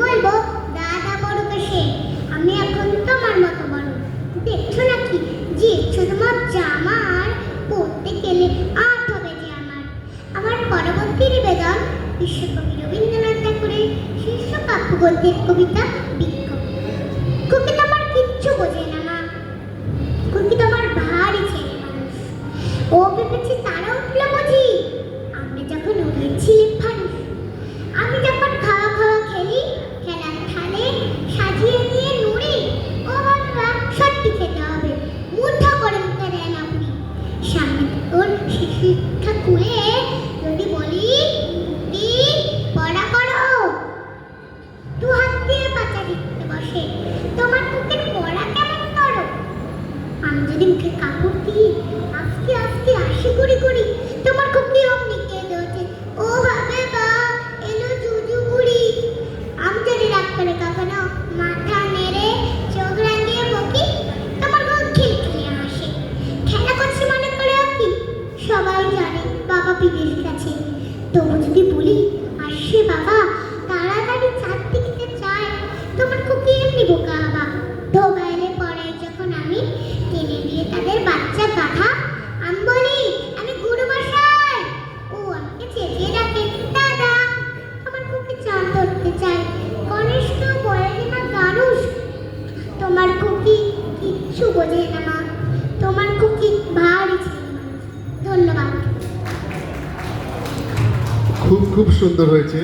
বলবো দাদা বড় কেসে, আমি এখন তোমার মতো বড়। দেখছো নাকি যে তোমার জামার পড়তে গেলে আট হবে যে আমার। আমার পরবর্তী নিবেদন বিশ্বকবি রবীন্দ্রনাথ ঠাকুরের শীর্ষ কাব্য গদ্যের কবিতা বিক্ষোভ। খুকি তোমার কিচ্ছু বোঝে না মা, খুকি তোমার ভারী ছেলে মানুষ। ও ভেবেছে তারা উঠলো বুঝি, আমরা যখন উঠেছিলাম ফানুস। আমি যখন খাওয়া খাওয়া খেলি, খেলার থালে সাজিয়ে নিয়ে নুড়ি, ও বাবা সত্যি খেতে হবে, মুঠা করে মুখে দেয় না পুরি। সামনে তোর শিক্ষা খুলে যদি বলি দি পড়া করো, দু হাত দিয়ে বাচ্চা দিতে বসে, তোমার মুখের পড়া কেমন করো। আমি যদি মুখে কাপড় দিই আস্তে আস্তে আসি করি করি, তোমার খুব অমনি কেঁদে ওঠে, ও ভাবে বা এলো জুজু বুড়ি। আমি যদি রাগ করে কখনো মাথা নেড়ে চোখ রাঙিয়ে বকি, তোমার মুখ খিলখিলিয়ে হাসে। খেলা করছি মনে করে কি সবাই জানে বাবা বিদেশ গেছে, তবু যদি বলি আসছে বাবা তাড়াতাড়ি চারটি খেতে চায়, তোমার খুব এমনি বোকা বাবা। ঢোকাইলে পরে যখন আমি টেনে দিয়ে তাদের বাচ্চা গাধা, আমি বলি আমি গুরু মশাই, ও আমাকে চেঁচিয়ে ডাকে দাদা। আমার খুবই চান ধরতে চাই, গণেশ তো বলে না গানুষ। তোমার খুকি কিচ্ছু বোঝে না মা, তোমার খুকি ভারী ছেলে মানুষ। ধন্যবাদ। খুব খুব সুন্দর হয়েছে।